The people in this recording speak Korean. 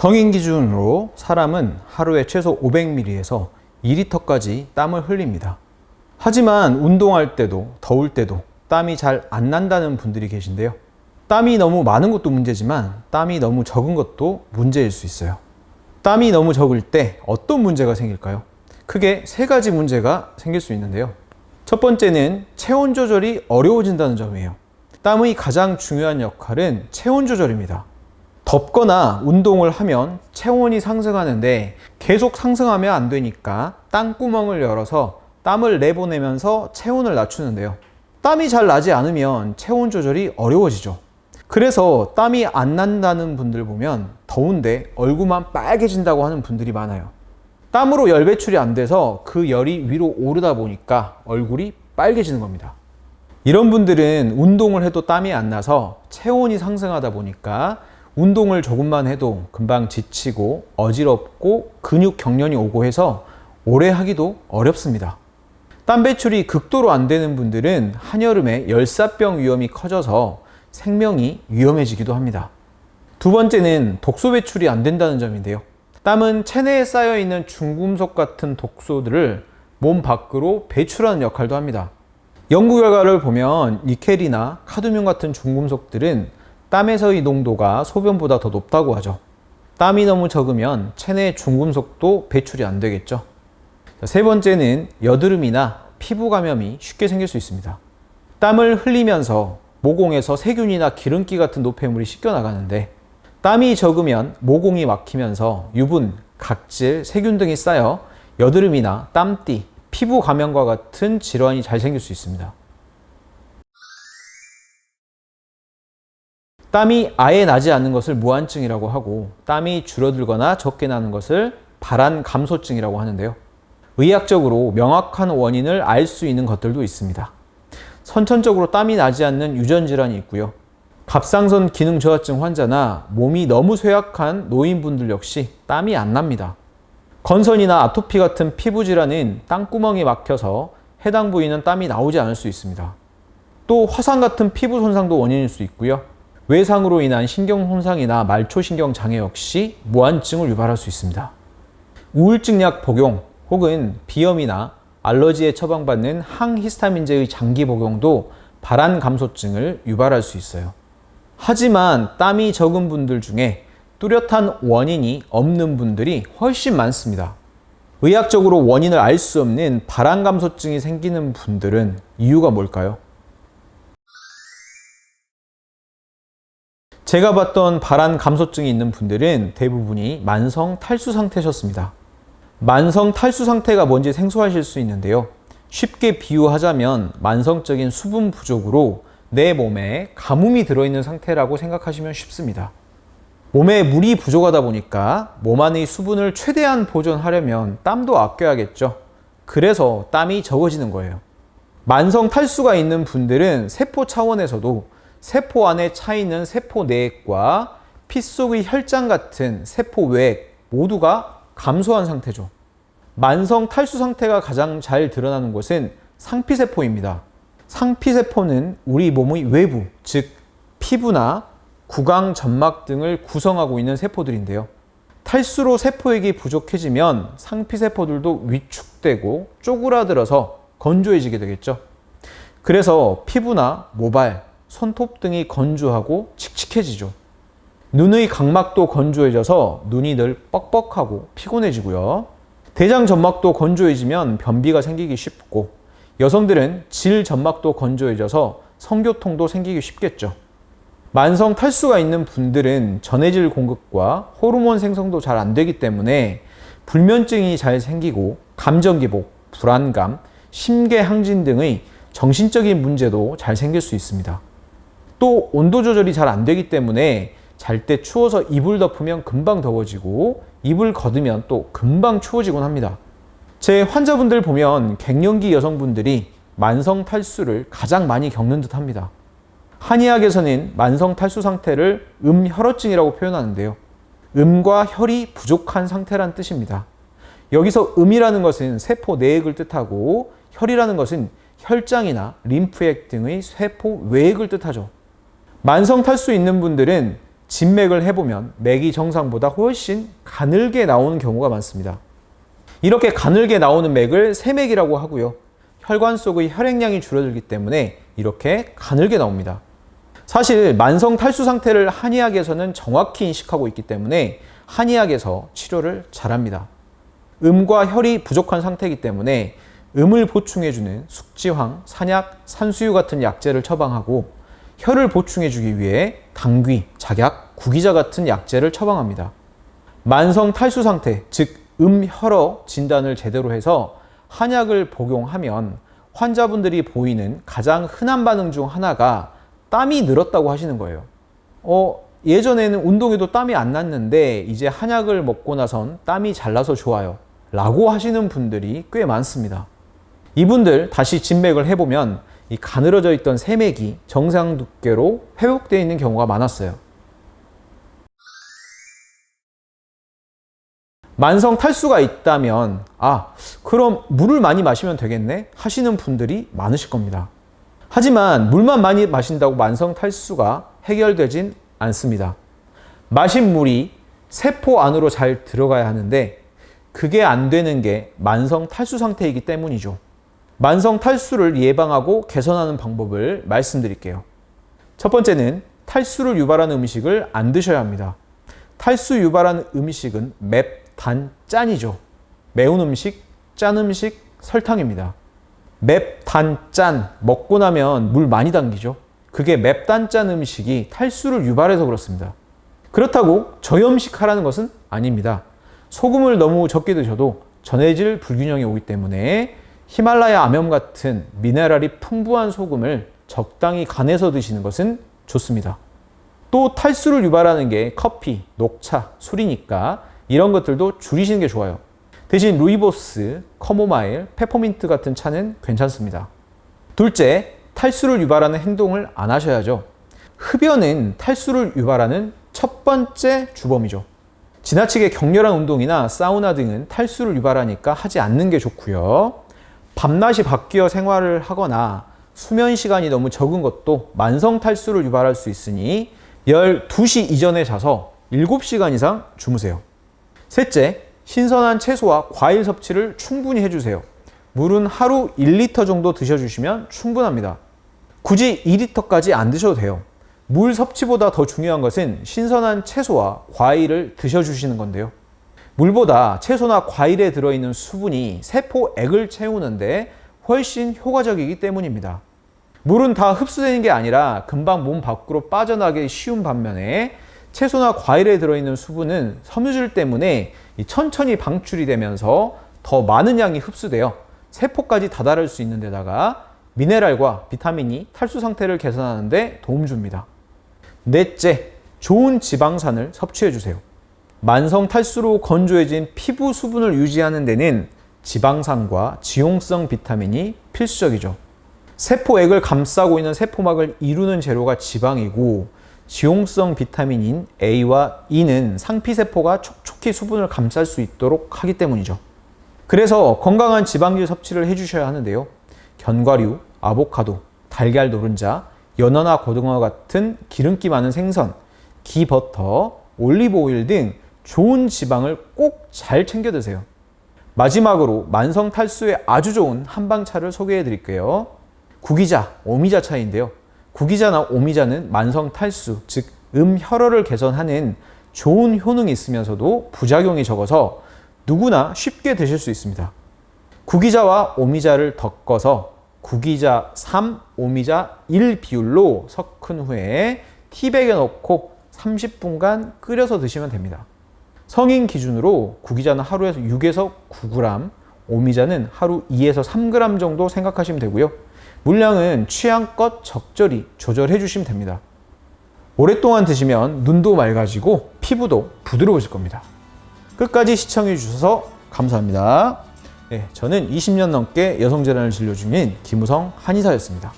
성인 기준으로 사람은 하루에 최소 500ml에서 2리터까지 땀을 흘립니다. 하지만 운동할 때도 더울 때도 땀이 잘 안 난다는 분들이 계신데요. 땀이 너무 많은 것도 문제지만 땀이 너무 적은 것도 문제일 수 있어요. 땀이 너무 적을 때 어떤 문제가 생길까요? 크게 세 가지 문제가 생길 수 있는데요. 첫 번째는 체온 조절이 어려워진다는 점이에요. 땀의 가장 중요한 역할은 체온 조절입니다. 덥거나 운동을 하면 체온이 상승하는데 계속 상승하면 안 되니까 땀구멍을 열어서 땀을 내보내면서 체온을 낮추는데요. 땀이 잘 나지 않으면 체온 조절이 어려워지죠. 그래서 땀이 안 난다는 분들 보면 더운데 얼굴만 빨개진다고 하는 분들이 많아요. 땀으로 열 배출이 안 돼서 그 열이 위로 오르다 보니까 얼굴이 빨개지는 겁니다. 이런 분들은 운동을 해도 땀이 안 나서 체온이 상승하다 보니까 운동을 조금만 해도 금방 지치고 어지럽고 근육 경련이 오고 해서 오래 하기도 어렵습니다. 땀 배출이 극도로 안 되는 분들은 한여름에 열사병 위험이 커져서 생명이 위험해지기도 합니다. 두 번째는 독소 배출이 안 된다는 점인데요. 땀은 체내에 쌓여있는 중금속 같은 독소들을 몸 밖으로 배출하는 역할도 합니다. 연구 결과를 보면 니켈이나 카드뮴 같은 중금속들은 땀에서의 농도가 소변보다 더 높다고 하죠. 땀이 너무 적으면 체내 중금속도 배출이 안 되겠죠. 세 번째는 여드름이나 피부 감염이 쉽게 생길 수 있습니다. 땀을 흘리면서 모공에서 세균이나 기름기 같은 노폐물이 씻겨나가는데 땀이 적으면 모공이 막히면서 유분, 각질, 세균 등이 쌓여 여드름이나 땀띠, 피부 감염과 같은 질환이 잘 생길 수 있습니다. 땀이 아예 나지 않는 것을 무한증이라고 하고 땀이 줄어들거나 적게 나는 것을 발한감소증이라고 하는데요. 의학적으로 명확한 원인을 알 수 있는 것들도 있습니다. 선천적으로 땀이 나지 않는 유전질환이 있고요. 갑상선 기능 저하증 환자나 몸이 너무 쇠약한 노인분들 역시 땀이 안 납니다. 건선이나 아토피 같은 피부 질환은 땀구멍이 막혀서 해당 부위는 땀이 나오지 않을 수 있습니다. 또 화상 같은 피부 손상도 원인일 수 있고요. 외상으로 인한 신경 손상이나 말초신경 장애 역시 무한증을 유발할 수 있습니다. 우울증 약 복용 혹은 비염이나 알러지에 처방받는 항히스타민제의 장기 복용도 발한감소증을 유발할 수 있어요. 하지만 땀이 적은 분들 중에 뚜렷한 원인이 없는 분들이 훨씬 많습니다. 의학적으로 원인을 알 수 없는 발한감소증이 생기는 분들은 이유가 뭘까요? 제가 봤던 발한감소증이 있는 분들은 대부분이 만성 탈수 상태셨습니다. 만성 탈수 상태가 뭔지 생소하실 수 있는데요. 쉽게 비유하자면 만성적인 수분 부족으로 내 몸에 가뭄이 들어있는 상태라고 생각하시면 쉽습니다. 몸에 물이 부족하다 보니까 몸 안의 수분을 최대한 보존하려면 땀도 아껴야겠죠. 그래서 땀이 적어지는 거예요. 만성 탈수가 있는 분들은 세포 차원에서도 세포 안에 차 있는 세포 내액과 피 속의 혈장 같은 세포 외액 모두가 감소한 상태죠. 만성 탈수 상태가 가장 잘 드러나는 곳은 상피세포입니다. 상피세포는 우리 몸의 외부, 즉 피부나 구강, 점막 등을 구성하고 있는 세포들인데요. 탈수로 세포액이 부족해지면 상피세포들도 위축되고 쪼그라들어서 건조해지게 되겠죠. 그래서 피부나 모발, 손톱 등이 건조하고 칙칙해지죠. 눈의 각막도 건조해져서 눈이 늘 뻑뻑하고 피곤해지고요. 대장 점막도 건조해지면 변비가 생기기 쉽고 여성들은 질 점막도 건조해져서 성교통도 생기기 쉽겠죠. 만성 탈수가 있는 분들은 전해질 공급과 호르몬 생성도 잘 안 되기 때문에 불면증이 잘 생기고 감정 기복, 불안감, 심계 항진 등의 정신적인 문제도 잘 생길 수 있습니다. 또 온도 조절이 잘 안 되기 때문에 잘 때 추워서 이불 덮으면 금방 더워지고 이불 걷으면 또 금방 추워지곤 합니다. 제 환자분들 보면 갱년기 여성분들이 만성 탈수를 가장 많이 겪는 듯 합니다. 한의학에서는 만성 탈수 상태를 음혈어증이라고 표현하는데요. 음과 혈이 부족한 상태란 뜻입니다. 여기서 음이라는 것은 세포 내액을 뜻하고 혈이라는 것은 혈장이나 림프액 등의 세포 외액을 뜻하죠. 만성 탈수 있는 분들은 진맥을 해보면 맥이 정상보다 훨씬 가늘게 나오는 경우가 많습니다. 이렇게 가늘게 나오는 맥을 세맥이라고 하고요. 혈관 속의 혈액량이 줄어들기 때문에 이렇게 가늘게 나옵니다. 사실 만성 탈수 상태를 한의학에서는 정확히 인식하고 있기 때문에 한의학에서 치료를 잘합니다. 음과 혈이 부족한 상태이기 때문에 음을 보충해주는 숙지황, 산약, 산수유 같은 약재를 처방하고 혈을 보충해주기 위해 당귀, 작약, 구기자 같은 약재를 처방합니다. 만성 탈수 상태, 즉 음혈어 진단을 제대로 해서 한약을 복용하면 환자분들이 보이는 가장 흔한 반응 중 하나가 땀이 늘었다고 하시는 거예요. 예전에는 운동해도 땀이 안 났는데 이제 한약을 먹고 나선 땀이 잘 나서 좋아요 라고 하시는 분들이 꽤 많습니다. 이분들 다시 진맥을 해보면 이 가늘어져 있던 세맥이 정상 두께로 회복되어 있는 경우가 많았어요. 만성 탈수가 있다면 그럼 물을 많이 마시면 되겠네 하시는 분들이 많으실 겁니다. 하지만 물만 많이 마신다고 만성 탈수가 해결되진 않습니다. 마신 물이 세포 안으로 잘 들어가야 하는데 그게 안 되는 게 만성 탈수 상태이기 때문이죠. 만성 탈수를 예방하고 개선하는 방법을 말씀드릴게요. 첫 번째는 탈수를 유발하는 음식을 안 드셔야 합니다. 탈수 유발하는 음식은 맵, 단, 짠이죠. 매운 음식, 짠 음식, 설탕입니다. 맵, 단, 짠 먹고 나면 물 많이 당기죠. 그게 맵, 단, 짠 음식이 탈수를 유발해서 그렇습니다. 그렇다고 저염식하라는 것은 아닙니다. 소금을 너무 적게 드셔도 전해질 불균형이 오기 때문에 히말라야 암염 같은 미네랄이 풍부한 소금을 적당히 간해서 드시는 것은 좋습니다. 또 탈수를 유발하는 게 커피, 녹차, 술이니까 이런 것들도 줄이시는 게 좋아요. 대신 루이보스, 커모마일, 페퍼민트 같은 차는 괜찮습니다. 둘째, 탈수를 유발하는 행동을 안 하셔야죠. 흡연은 탈수를 유발하는 첫 번째 주범이죠. 지나치게 격렬한 운동이나 사우나 등은 탈수를 유발하니까 하지 않는 게 좋고요. 밤낮이 바뀌어 생활을 하거나 수면 시간이 너무 적은 것도 만성 탈수를 유발할 수 있으니 12시 이전에 자서 7시간 이상 주무세요. 셋째, 신선한 채소와 과일 섭취를 충분히 해주세요. 물은 하루 1리터 정도 드셔주시면 충분합니다. 굳이 2리터까지 안 드셔도 돼요. 물 섭취보다 더 중요한 것은 신선한 채소와 과일을 드셔주시는 건데요. 물보다 채소나 과일에 들어있는 수분이 세포액을 채우는데 훨씬 효과적이기 때문입니다. 물은 다 흡수되는 게 아니라 금방 몸 밖으로 빠져나가기 쉬운 반면에 채소나 과일에 들어있는 수분은 섬유질 때문에 천천히 방출이 되면서 더 많은 양이 흡수되어 세포까지 다다를 수 있는 데다가 미네랄과 비타민이 탈수 상태를 개선하는 데 도움 줍니다. 넷째, 좋은 지방산을 섭취해 주세요. 만성 탈수로 건조해진 피부 수분을 유지하는 데는 지방산과 지용성 비타민이 필수적이죠. 세포액을 감싸고 있는 세포막을 이루는 재료가 지방이고 지용성 비타민인 A와 E는 상피세포가 촉촉히 수분을 감쌀 수 있도록 하기 때문이죠. 그래서 건강한 지방질 섭취를 해주셔야 하는데요. 견과류, 아보카도, 달걀 노른자, 연어나 고등어 같은 기름기 많은 생선, 기버터, 올리브오일 등 좋은 지방을 꼭 잘 챙겨 드세요. 마지막으로 만성 탈수에 아주 좋은 한방차를 소개해 드릴게요. 구기자, 오미자차인데요. 구기자나 오미자는 만성 탈수, 즉 음혈어를 개선하는 좋은 효능이 있으면서도 부작용이 적어서 누구나 쉽게 드실 수 있습니다. 구기자와 오미자를 덮어서 구기자 3, 오미자 1 비율로 섞은 후에 티백에 넣고 30분간 끓여서 드시면 됩니다. 성인 기준으로 구기자는 하루에 6에서 9g, 오미자는 하루 2에서 3g 정도 생각하시면 되고요. 물량은 취향껏 적절히 조절해 주시면 됩니다. 오랫동안 드시면 눈도 맑아지고 피부도 부드러워질 겁니다. 끝까지 시청해 주셔서 감사합니다. 저는 20년 넘게 여성질환을 진료 중인 김우성 한의사였습니다.